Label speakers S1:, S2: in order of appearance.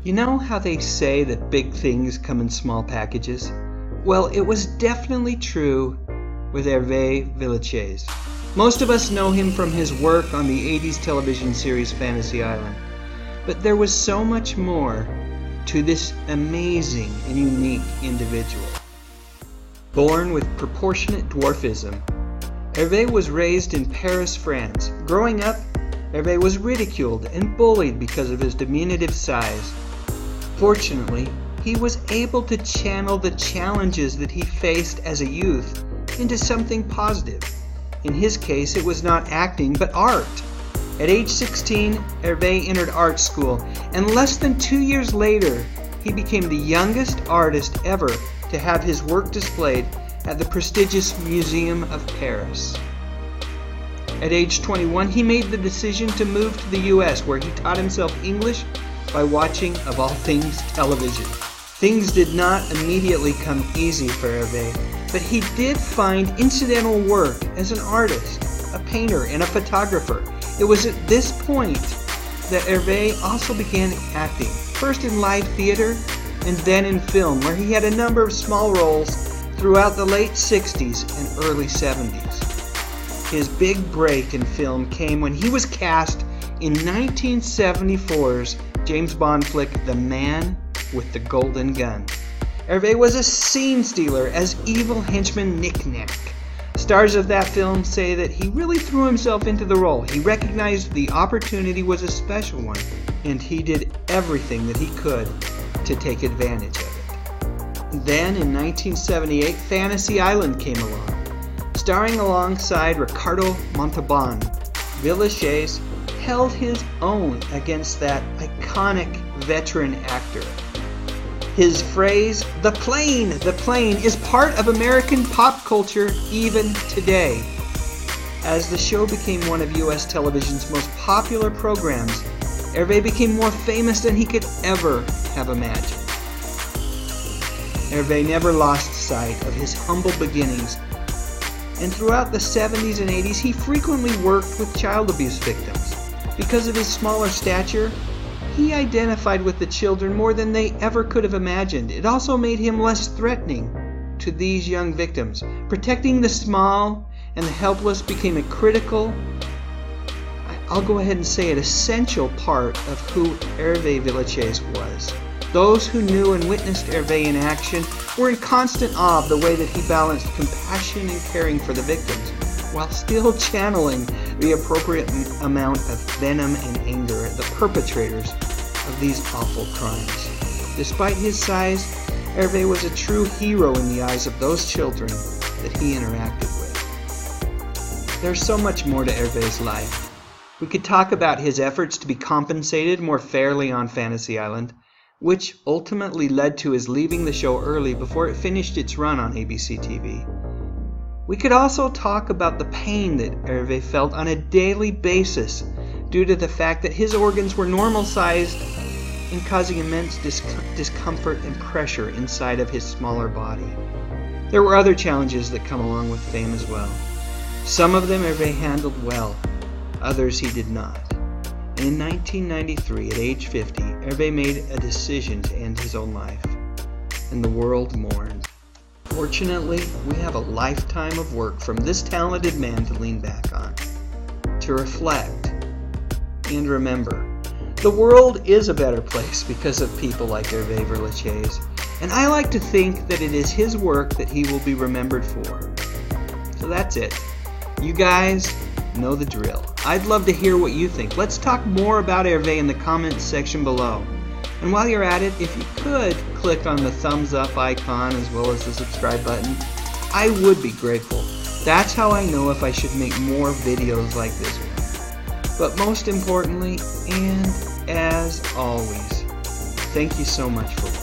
S1: You know how they say that big things come in small packages? Well, it was definitely true with Herve Villechaize. Most of us know him from his work on the 80s television series Fantasy Island. But there was so much more to this amazing and unique individual. Born with proportionate dwarfism, Herve was raised in Paris, France. Growing up, Herve was ridiculed and bullied because of his diminutive size. Fortunately, he was able to channel the challenges that he faced as a youth into something positive. In his case, it was not acting, but art. At age 16, Herve entered art school, and less than 2 years later, he became the youngest artist ever to have his work displayed at the prestigious Museum of Paris. At age 21, he made the decision to move to the US, where he taught himself English by watching, of all things, television. Things did not immediately come easy for Herve, but he did find incidental work as an artist, a painter, and a photographer. It was at this point that Herve also began acting, first in live theater and then in film, where he had a number of small roles throughout the late 60s and early 70s. His big break in film came when he was cast in 1974's James Bond flick The Man with the Golden Gun. Herve was a scene stealer as evil henchman Knick-Knack. Stars of that film say that he really threw himself into the role. He recognized the opportunity was a special one, and he did everything that he could to take advantage of it. Then, in 1978, Fantasy Island came along. Starring alongside Ricardo Montalban, Villechaize held his own against that iconic veteran actor. His phrase, the plane, is part of American pop culture even today. As the show became one of US television's most popular programs, Herve became more famous than he could ever have imagined. Herve never lost sight of his humble beginnings, and throughout the 70s and 80s he frequently worked with child abuse victims. Because of his smaller stature, he identified with the children more than they ever could have imagined. It also made him less threatening to these young victims. Protecting the small and the helpless became a critical, I'll go ahead and say it, essential part of who Herve Villechaize was. Those who knew and witnessed Herve in action were in constant awe of the way that he balanced compassion and caring for the victims, while still channeling the appropriate amount of venom and anger at the perpetrators of these awful crimes. Despite his size, Herve was a true hero in the eyes of those children that he interacted with. There's so much more to Herve's life. We could talk about his efforts to be compensated more fairly on Fantasy Island, which ultimately led to his leaving the show early before it finished its run on ABC TV. We could also talk about the pain that Herve felt on a daily basis due to the fact that his organs were normal-sized and causing immense discomfort and pressure inside of his smaller body. There were other challenges that come along with fame as well. Some of them Herve handled well, others he did not. And in 1993, at age 50, Herve made a decision to end his own life, and the world mourned. Fortunately, we have a lifetime of work from this talented man to lean back on, to reflect, and remember. The world is a better place because of people like Herve Villechaize, and I like to think that it is his work that he will be remembered for. So that's it. You guys know the drill. I'd love to hear what you think. Let's talk more about Herve in the comments section below. And while you're at it, if you could click on the thumbs up icon as well as the subscribe button, I would be grateful. That's how I know if I should make more videos like this one. But most importantly, and as always, thank you so much for watching.